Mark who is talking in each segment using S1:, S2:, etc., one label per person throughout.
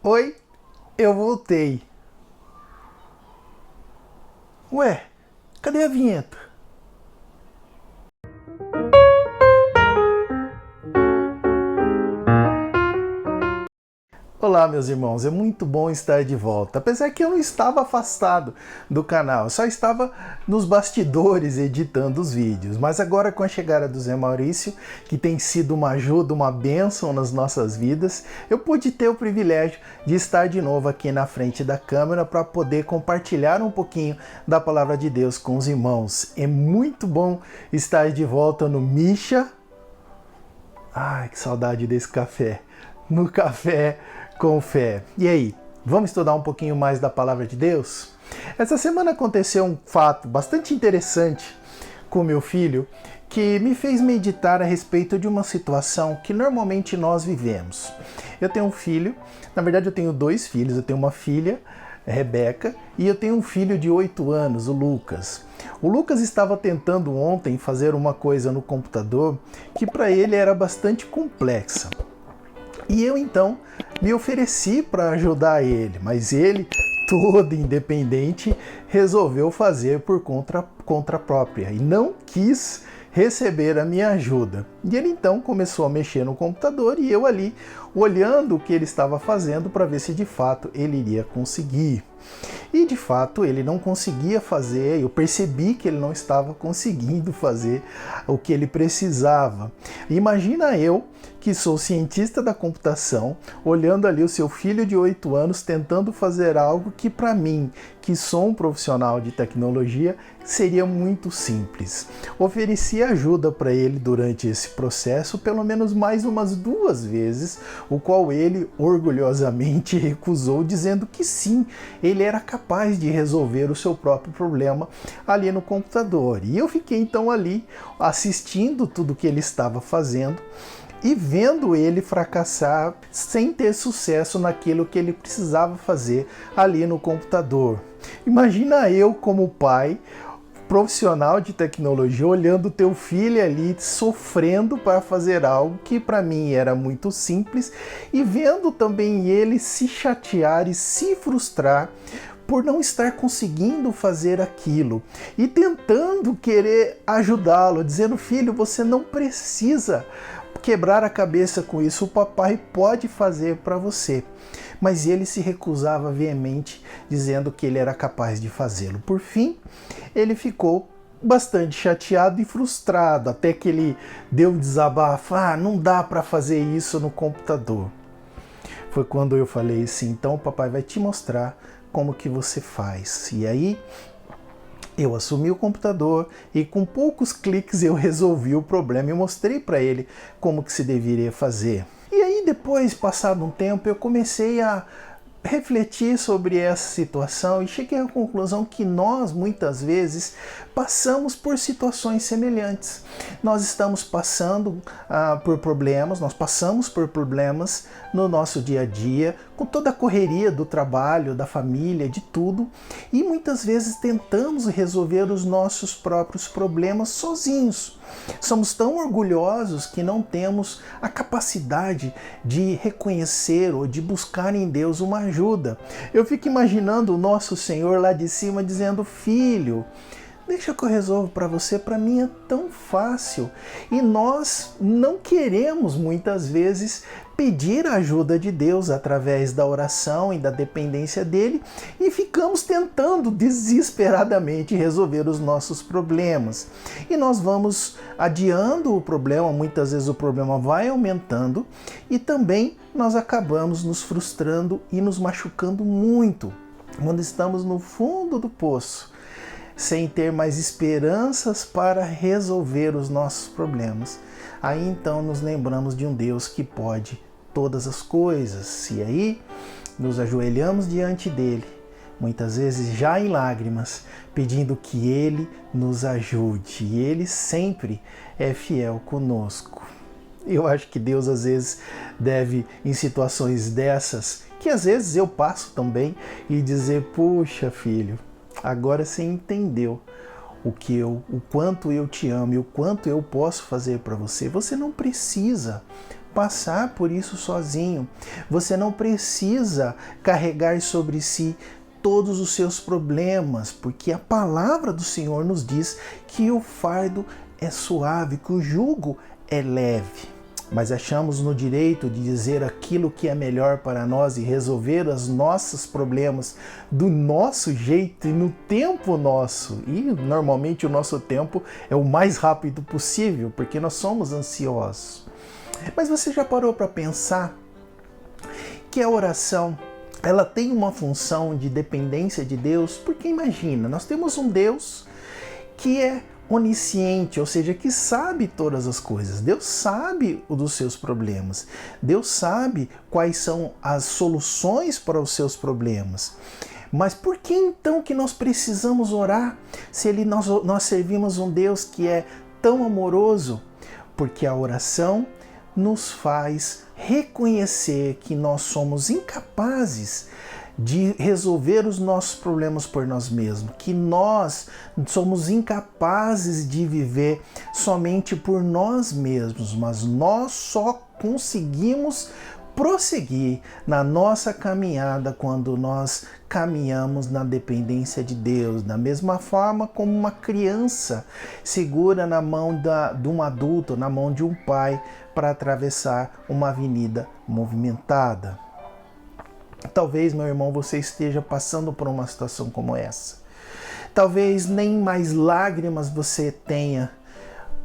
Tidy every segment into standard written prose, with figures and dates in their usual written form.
S1: Oi, eu voltei. Ué, cadê a vinheta? Olá, meus irmãos, é muito bom estar de volta. Apesar que eu não estava afastado do canal, eu só estava nos bastidores editando os vídeos. Mas agora, com a chegada do Zé Maurício, que tem sido uma ajuda, uma bênção nas nossas vidas, eu pude ter o privilégio de estar de novo aqui na frente da câmera para poder compartilhar um pouquinho da palavra de Deus com os irmãos. É muito bom estar de volta no Misha. Ai, que saudade desse café. No Café com Fé. E aí, vamos estudar um pouquinho mais da palavra de Deus? Essa semana aconteceu um fato bastante interessante com meu filho que me fez meditar a respeito de uma situação que normalmente nós vivemos. Eu tenho um filho, na verdade eu tenho dois filhos, eu tenho uma filha, Rebeca, e eu tenho um filho de 8 anos, o Lucas. O Lucas estava tentando ontem fazer uma coisa no computador que para ele era bastante complexa. E eu então me ofereci para ajudar ele, mas ele, todo independente, resolveu fazer por conta própria e não quis receber a minha ajuda. E ele então começou a mexer no computador e eu ali olhando o que ele estava fazendo para ver se de fato ele iria conseguir. E de fato ele não conseguia fazer, eu percebi que ele não estava conseguindo fazer o que ele precisava. Imagina eu, que sou cientista da computação, olhando ali o seu filho de 8 anos tentando fazer algo que para mim, que sou um profissional de tecnologia, seria muito simples. Ofereci ajuda para ele durante esse processo pelo menos mais umas 2 vezes, o qual ele orgulhosamente recusou, dizendo que sim, ele era capaz de resolver o seu próprio problema ali no computador. E eu fiquei então ali assistindo tudo que ele estava fazendo e vendo ele fracassar sem ter sucesso naquilo que ele precisava fazer ali no computador. Imagina eu como pai, profissional de tecnologia, olhando teu filho ali sofrendo para fazer algo que para mim era muito simples e vendo também ele se chatear e se frustrar por não estar conseguindo fazer aquilo e tentando querer ajudá-lo, dizendo: filho, você não precisa quebrar a cabeça com isso, o papai pode fazer para você. Mas ele se recusava veemente, dizendo que ele era capaz de fazê-lo. Por fim, ele ficou bastante chateado e frustrado, até que ele deu um desabafo: não dá para fazer isso no computador. Foi quando eu falei assim: então o papai vai te mostrar como que você faz. E aí eu assumi o computador e com poucos cliques eu resolvi o problema e mostrei para ele como que se deveria fazer. E aí depois, passado um tempo, eu comecei a refletir sobre essa situação e cheguei à conclusão que nós muitas vezes passamos por situações semelhantes. Nós estamos passando por problemas, nós passamos por problemas no nosso dia a dia, com toda a correria do trabalho, da família, de tudo, e muitas vezes tentamos resolver os nossos próprios problemas sozinhos. Somos tão orgulhosos que não temos a capacidade de reconhecer ou de buscar em Deus uma ajuda. Eu fico imaginando o nosso Senhor lá de cima dizendo: filho, deixa que eu resolvo para você, para mim é tão fácil. E nós não queremos muitas vezes pedir a ajuda de Deus através da oração e da dependência dele e ficamos tentando desesperadamente resolver os nossos problemas. E nós vamos adiando o problema, muitas vezes o problema vai aumentando e também nós acabamos nos frustrando e nos machucando muito quando estamos no fundo do poço, sem ter mais esperanças para resolver os nossos problemas. Aí então nos lembramos de um Deus que pode todas as coisas, e aí nos ajoelhamos diante dele, muitas vezes já em lágrimas, pedindo que ele nos ajude, e ele sempre é fiel conosco. Eu acho que Deus às vezes deve, em situações dessas, que às vezes eu passo também, e dizer: puxa, filho, agora você entendeu o quanto eu te amo e o quanto eu posso fazer para você. Você não precisa passar por isso sozinho. Você não precisa carregar sobre si todos os seus problemas, porque a palavra do Senhor nos diz que o fardo é suave, que o jugo é leve. Mas achamos no direito de dizer aquilo que é melhor para nós e resolver os nossos problemas do nosso jeito e no tempo nosso. E normalmente o nosso tempo é o mais rápido possível, porque nós somos ansiosos. Mas você já parou para pensar que a oração, ela tem uma função de dependência de Deus? Porque imagina, nós temos um Deus que é onisciente, ou seja, que sabe todas as coisas. Deus sabe dos seus problemas. Deus sabe quais são as soluções para os seus problemas. Mas por que então que nós precisamos orar se nós servimos um Deus que é tão amoroso? Porque a oração nos faz reconhecer que nós somos incapazes de resolver os nossos problemas por nós mesmos, que nós somos incapazes de viver somente por nós mesmos, mas nós só conseguimos prosseguir na nossa caminhada quando nós caminhamos na dependência de Deus, da mesma forma como uma criança segura na mão de um adulto, na mão de um pai, para atravessar uma avenida movimentada. Talvez, meu irmão, você esteja passando por uma situação como essa. Talvez nem mais lágrimas você tenha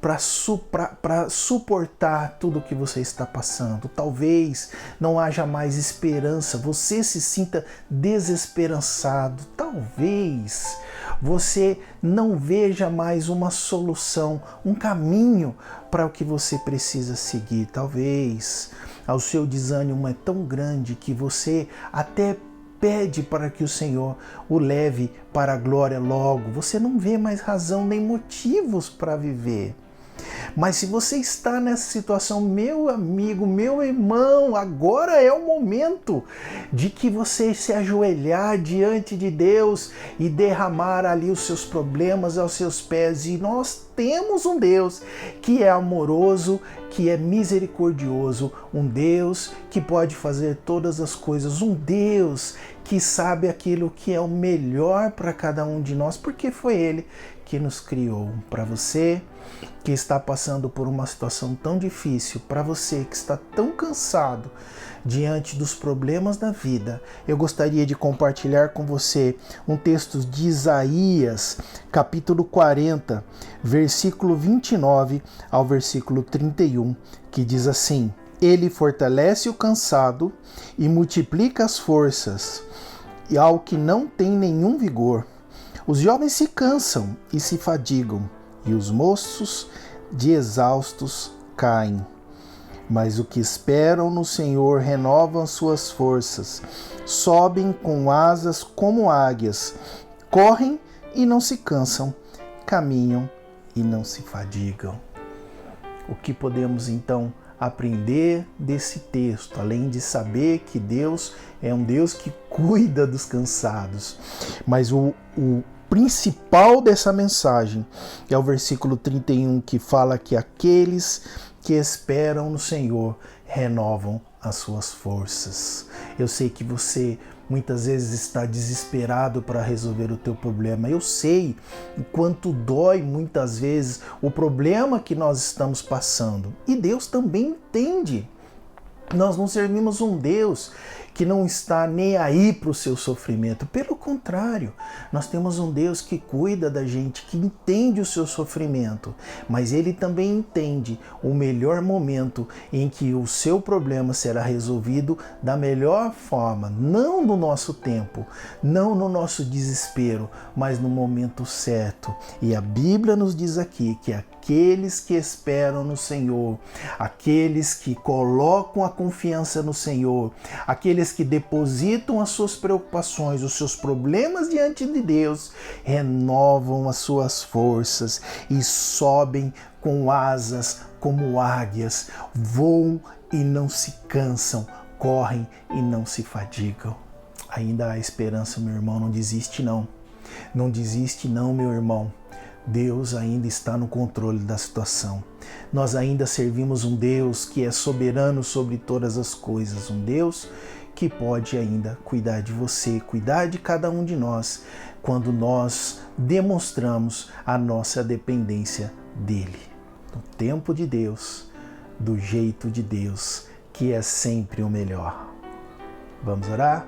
S1: para suportar tudo o que você está passando. Talvez não haja mais esperança, você se sinta desesperançado. Talvez você não veja mais uma solução, um caminho para o que você precisa seguir. Talvez o seu desânimo é tão grande que você até pede para que o Senhor o leve para a glória logo. Você não vê mais razão nem motivos para viver. Mas se você está nessa situação, meu amigo, meu irmão, agora é o momento de que você se ajoelhar diante de Deus e derramar ali os seus problemas aos seus pés. E nós temos um Deus que é amoroso, que é misericordioso, um Deus que pode fazer todas as coisas, um Deus que sabe aquilo que é o melhor para cada um de nós, porque foi Ele que nos criou. Para você que está passando por uma situação tão difícil, para você que está tão cansado diante dos problemas da vida, eu gostaria de compartilhar com você um texto de Isaías, capítulo 40, versículo 29 ao versículo 31, que diz assim: Ele fortalece o cansado e multiplica as forças, e ao que não tem nenhum vigor. Os jovens se cansam e se fadigam, e os moços de exaustos caem. Mas o que esperam no Senhor renovam suas forças, sobem com asas como águias, correm e não se cansam, caminham e não se fadigam. O que podemos então aprender desse texto, além de saber que Deus é um Deus que cuida dos cansados? Mas o principal dessa mensagem é o versículo 31, que fala que aqueles que esperam no Senhor renovam as suas forças. Eu sei que você muitas vezes está desesperado para resolver o teu problema. Eu sei o quanto dói muitas vezes o problema que nós estamos passando. E Deus também entende. Nós não servimos um Deus que não está nem aí para o seu sofrimento. Pelo contrário, nós temos um Deus que cuida da gente, que entende o seu sofrimento, mas Ele também entende o melhor momento em que o seu problema será resolvido da melhor forma, não no nosso tempo, não no nosso desespero, mas no momento certo. E a Bíblia nos diz aqui que aqueles que esperam no Senhor, aqueles que colocam a confiança no Senhor, aqueles que depositam as suas preocupações, os seus problemas diante de Deus, renovam as suas forças e sobem com asas como águias, voam e não se cansam, correm e não se fadigam. Ainda há esperança, meu irmão, não desiste não. Não desiste não, meu irmão. Deus ainda está no controle da situação. Nós ainda servimos um Deus que é soberano sobre todas as coisas, um Deus que pode ainda cuidar de você, cuidar de cada um de nós, quando nós demonstramos a nossa dependência dele. No tempo de Deus, do jeito de Deus, que é sempre o melhor. Vamos orar?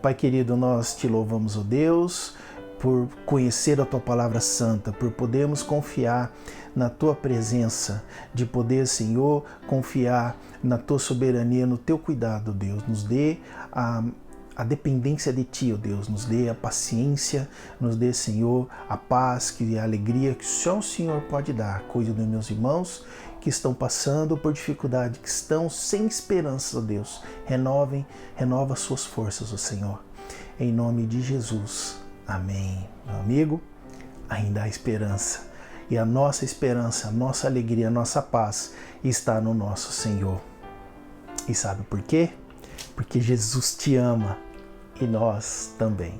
S1: Pai querido, nós te louvamos, ó Deus, por conhecer a Tua Palavra Santa, por podermos confiar na Tua presença, de poder, Senhor, confiar na Tua soberania, no Teu cuidado, Deus. Nos dê a dependência de Ti, ó Deus, nos dê a paciência, nos dê, Senhor, a paz, a alegria que só o Senhor pode dar. Cuide dos meus irmãos que estão passando por dificuldade, que estão sem esperança, ó Deus. Renova suas forças, ó Senhor. Em nome de Jesus. Amém. Meu amigo, ainda há esperança. E a nossa esperança, a nossa alegria, a nossa paz está no nosso Senhor. E sabe por quê? Porque Jesus te ama e nós também.